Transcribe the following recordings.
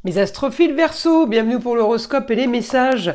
Mes astrophiles Verseau, bienvenue pour l'horoscope et les messages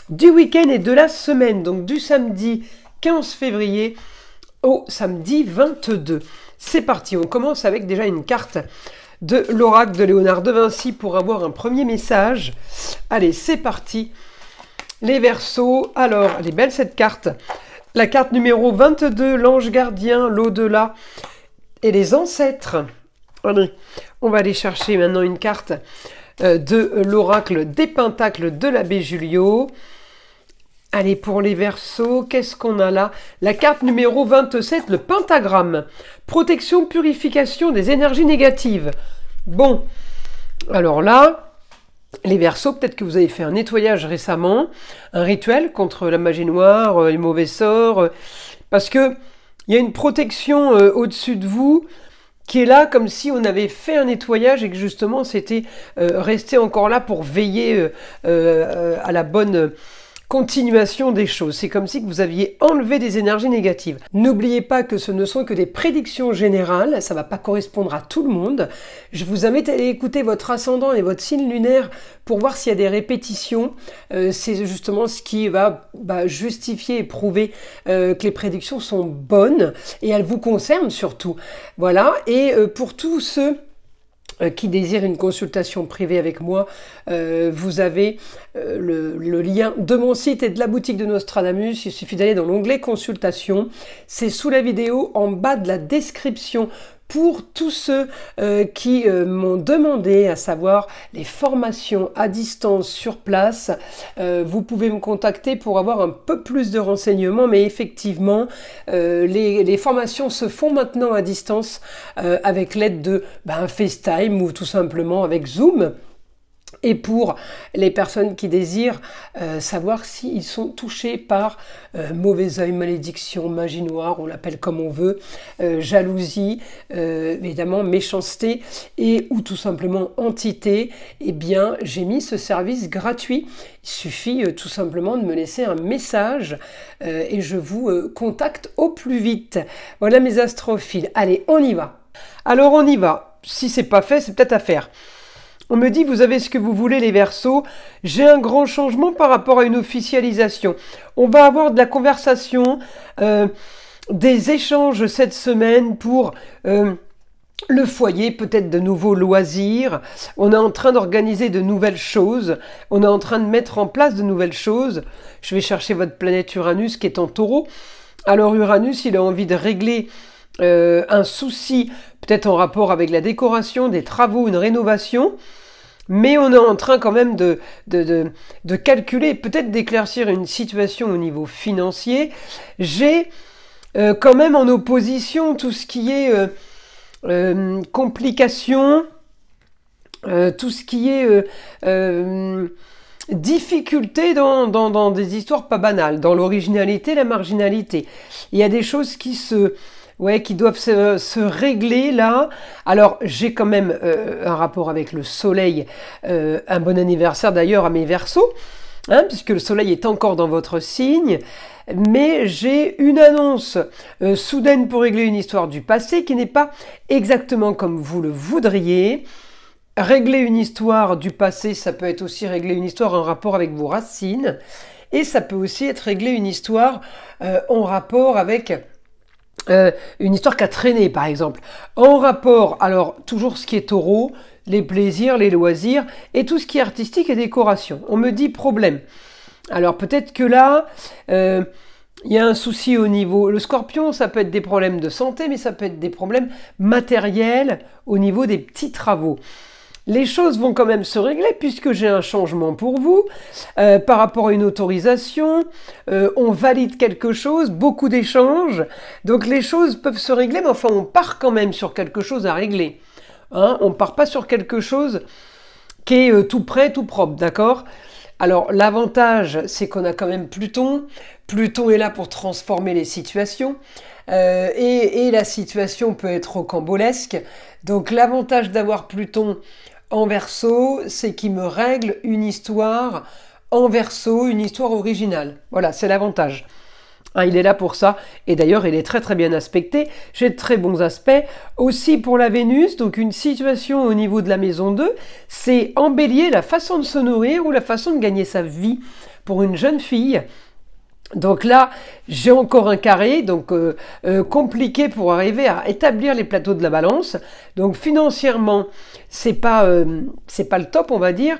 du week-end et de la semaine, donc du samedi 15 février au samedi 22. C'est parti, on commence avec déjà une carte de l'oracle de Léonard de Vinci pour avoir un premier message. Allez, c'est parti. Les Verseaux, alors, elle est belle cette carte. La carte numéro 22, l'ange gardien, l'au-delà et les ancêtres. Allez, on va aller chercher maintenant une carte de l'oracle des pentacles de l'abbé Julio. Allez, pour les Verseaux, qu'est-ce qu'on a là? La carte numéro 27, le pentagramme. Protection, purification des énergies négatives. Bon, alors là, les Verseaux, peut-être que vous avez fait un nettoyage récemment, un rituel contre la magie noire, les mauvais sorts, parce que il y a une protection au-dessus de vous qui est là comme si on avait fait un nettoyage et que justement c'était resté encore là pour veiller à la bonne continuation des choses. C'est comme si vous aviez enlevé des énergies négatives. N'oubliez pas que ce ne sont que des prédictions générales, ça ne va pas correspondre à tout le monde. Je vous invite à aller écouter votre ascendant et votre signe lunaire pour voir s'il y a des répétitions. C'est justement ce qui va justifier et prouver que les prédictions sont bonnes et elles vous concernent surtout. Voilà, et pour tous ceux qui désire une consultation privée avec moi, vous avez le lien de mon site et de la boutique de Nostradamus. Il suffit d'aller dans l'onglet consultation. C'est sous la vidéo en bas de la description. Pour tous ceux qui m'ont demandé, à savoir les formations à distance sur place, vous pouvez me contacter pour avoir un peu plus de renseignements, mais effectivement, les formations se font maintenant à distance avec l'aide de FaceTime ou tout simplement avec Zoom. Et pour les personnes qui désirent savoir s'ils sont touchés par mauvais œil, malédiction, magie noire, on l'appelle comme on veut, jalousie, évidemment méchanceté et ou tout simplement entité, eh bien j'ai mis ce service gratuit. Il suffit tout simplement de me laisser un message et je vous contacte au plus vite. Voilà mes astrophiles. Allez, on y va. Alors on y va. Si c'est pas fait, c'est peut-être à faire. On me dit, vous avez ce que vous voulez les Verseaux, j'ai un grand changement par rapport à une officialisation. On va avoir de la conversation, des échanges cette semaine pour le foyer, peut-être de nouveaux loisirs. On est en train d'organiser de nouvelles choses, on est en train de mettre en place de nouvelles choses. Je vais chercher votre planète Uranus qui est en Taureau. Alors Uranus, il a envie de régler un souci, peut-être en rapport avec la décoration, des travaux, une rénovation. Mais on est en train quand même de calculer, peut-être d'éclaircir une situation au niveau financier. J'ai quand même en opposition tout ce qui est complications, tout ce qui est difficulté dans des histoires pas banales, dans l'originalité, la marginalité. Il y a des choses qui qui doivent se régler là. Alors, j'ai quand même un rapport avec le soleil. Un bon anniversaire d'ailleurs à mes Verseaux, puisque le soleil est encore dans votre signe. Mais j'ai une annonce soudaine pour régler une histoire du passé qui n'est pas exactement comme vous le voudriez. Régler une histoire du passé, ça peut être aussi régler une histoire en rapport avec vos racines. Et ça peut aussi être régler une histoire en rapport avec une histoire qui a traîné, par exemple. En rapport, alors, toujours ce qui est Taureau, les plaisirs, les loisirs, et tout ce qui est artistique et décoration. On me dit problème. Alors, peut-être que là, il y a un souci au niveau... Le Scorpion, ça peut être des problèmes de santé, mais ça peut être des problèmes matériels au niveau des petits travaux. Les choses vont quand même se régler puisque j'ai un changement pour vous par rapport à une autorisation. On valide quelque chose, beaucoup d'échanges. Donc les choses peuvent se régler, mais enfin on part quand même sur quelque chose à régler. On ne part pas sur quelque chose qui est tout prêt, tout propre, d'accord? Alors l'avantage, c'est qu'on a quand même Pluton. Pluton est là pour transformer les situations. Et la situation peut être rocambolesque. Donc l'avantage d'avoir Pluton en Verseau, c'est qu'il me règle une histoire en Verseau, une histoire originale. Voilà, c'est l'avantage. Hein, il est là pour ça, et d'ailleurs il est très très bien aspecté, j'ai de très bons aspects. Aussi pour la Vénus, donc une situation au niveau de la maison 2, c'est en Bélier la façon de se nourrir ou la façon de gagner sa vie pour une jeune fille. Donc là, j'ai encore un carré, donc compliqué pour arriver à établir les plateaux de la balance. Donc financièrement, c'est pas le top, on va dire.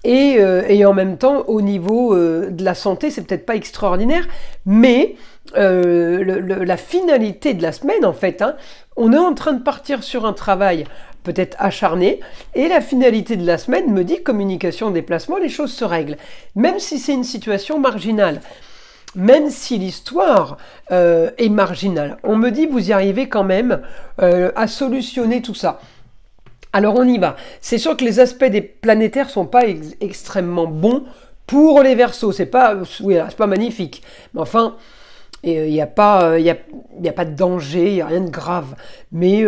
Et en même temps, au niveau de la santé, c'est peut-être pas extraordinaire, mais la finalité de la semaine, en fait, hein, on est en train de partir sur un travail peut-être acharné, et la finalité de la semaine me dit communication, déplacement, les choses se règlent. Même si c'est une situation marginale, même si l'histoire est marginale, on me dit vous y arrivez quand même à solutionner tout ça. Alors on y va. C'est sûr que les aspects des planétaires sont pas extrêmement bons pour les Verseaux. C'est pas magnifique, mais enfin, il n'y a pas de danger, il n'y a rien de grave. Mais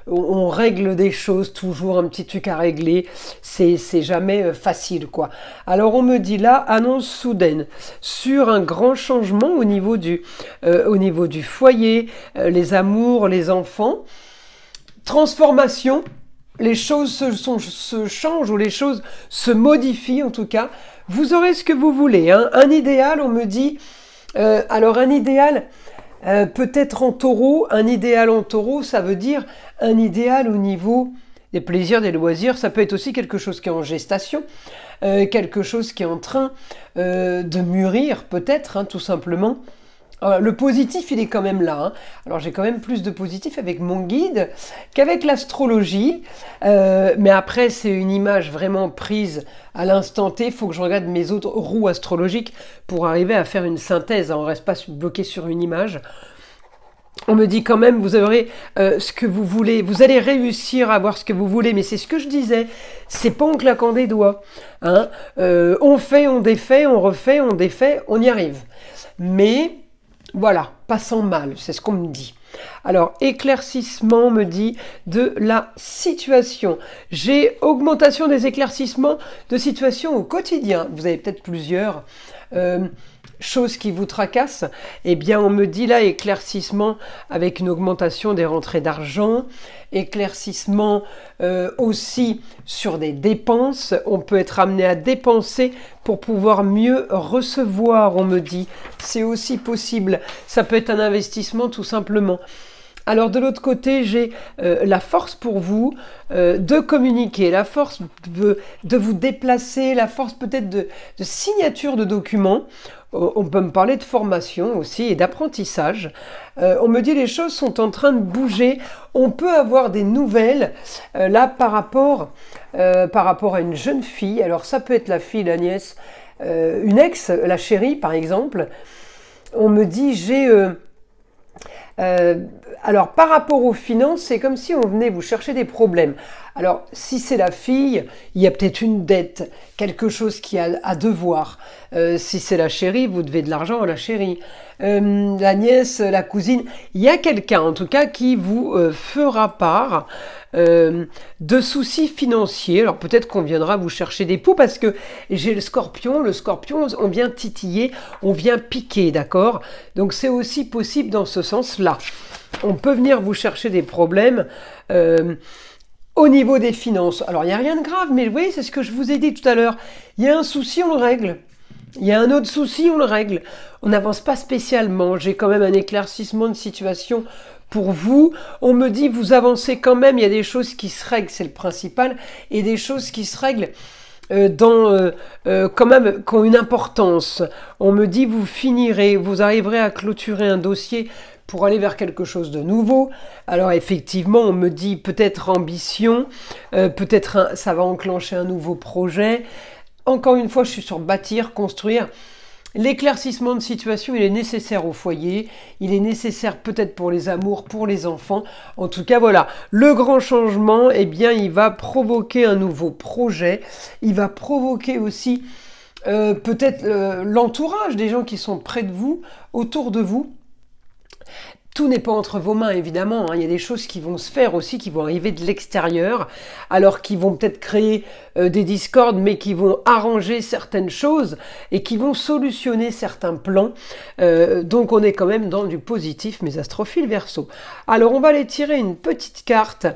on règle des choses, toujours un petit truc à régler. C'est jamais facile, quoi. Alors on me dit là, annonce soudaine sur un grand changement au niveau du foyer, les amours, les enfants, transformation. Les choses se changent ou les choses se modifient en tout cas. Vous aurez ce que vous voulez. Hein. Un idéal, on me dit... alors un idéal, peut-être en taureau. Un idéal en taureau, ça veut dire un idéal au niveau des plaisirs, des loisirs. Ça peut être aussi quelque chose qui est en gestation. Quelque chose qui est en train de mûrir peut-être, hein, tout simplement. Le positif, il est quand même là. Hein. Alors, j'ai quand même plus de positif avec mon guide qu'avec l'astrologie. Mais après, c'est une image vraiment prise à l'instant T. Il faut que je regarde mes autres roues astrologiques pour arriver à faire une synthèse. On ne reste pas bloqué sur une image. On me dit quand même, vous aurez ce que vous voulez. Vous allez réussir à avoir ce que vous voulez. Mais c'est ce que je disais. C'est pas en claquant des doigts. Hein. On fait, on défait, on refait, on défait. On y arrive. Mais... voilà, pas sans mal, c'est ce qu'on me dit. Alors, éclaircissement me dit de la situation. J'ai augmentation des éclaircissements de situation au quotidien. Vous avez peut-être plusieurs choses qui vous tracassent. Eh bien, on me dit là éclaircissement avec une augmentation des rentrées d'argent. Éclaircissement aussi sur des dépenses. On peut être amené à dépenser pour pouvoir mieux recevoir, on me dit. C'est aussi possible. Ça peut être un investissement tout simplement. Alors de l'autre côté, j'ai la force pour vous de communiquer, la force de vous déplacer, la force peut-être de signature de documents. On peut me parler de formation aussi et d'apprentissage. On me dit les choses sont en train de bouger. On peut avoir des nouvelles là par rapport à une jeune fille. Alors ça peut être la fille, la nièce, une ex, la chérie par exemple. On me dit alors, par rapport aux finances, c'est comme si on venait vous chercher des problèmes. Alors, si c'est la fille, il y a peut-être une dette, quelque chose qui a à devoir. Si c'est la chérie, vous devez de l'argent à la chérie. La nièce, la cousine, il y a quelqu'un, en tout cas, qui vous fera part de soucis financiers. Alors peut-être qu'on viendra vous chercher des poux parce que j'ai le scorpion, on vient titiller, on vient piquer, d'accord? Donc c'est aussi possible dans ce sens-là. On peut venir vous chercher des problèmes au niveau des finances. Alors il n'y a rien de grave, mais vous voyez, c'est ce que je vous ai dit tout à l'heure. Il y a un souci, on le règle. Il y a un autre souci, on le règle. On n'avance pas spécialement. J'ai quand même un éclaircissement de situation pour vous. On me dit, vous avancez quand même. Il y a des choses qui se règlent, c'est le principal. Et des choses qui se règlent quand même, qui ont une importance. On me dit, vous finirez, vous arriverez à clôturer un dossier pour aller vers quelque chose de nouveau. Alors effectivement, on me dit peut-être ambition, peut-être ça va enclencher un nouveau projet. Encore une fois, je suis sur bâtir, construire. L'éclaircissement de situation, il est nécessaire au foyer, il est nécessaire peut-être pour les amours, pour les enfants. En tout cas, voilà, le grand changement, eh bien, il va provoquer un nouveau projet. Il va provoquer aussi peut-être l'entourage des gens qui sont près de vous, autour de vous. tout n'est pas entre vos mains, évidemment. Il y a des choses qui vont se faire aussi, qui vont arriver de l'extérieur, alors qui vont peut-être créer des discordes, mais qui vont arranger certaines choses et qui vont solutionner certains plans. Donc on est quand même dans du positif, mes astrophiles Verseau. Alors on va aller tirer une petite carte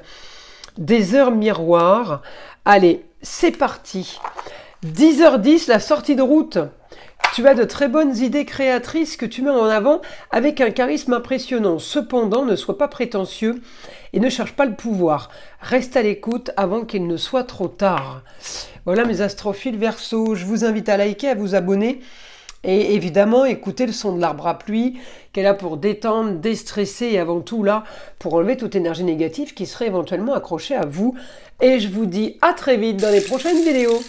des heures miroirs. Allez, c'est parti. 10h10, la sortie de route. Tu as de très bonnes idées créatrices que tu mets en avant avec un charisme impressionnant. Cependant, ne sois pas prétentieux et ne cherche pas le pouvoir. Reste à l'écoute avant qu'il ne soit trop tard. Voilà mes astrophiles Verseau. Je vous invite à liker, à vous abonner. Et évidemment, écoutez le son de l'arbre à pluie, qui est là pour détendre, déstresser et avant tout là, pour enlever toute énergie négative qui serait éventuellement accrochée à vous. Et je vous dis à très vite dans les prochaines vidéos.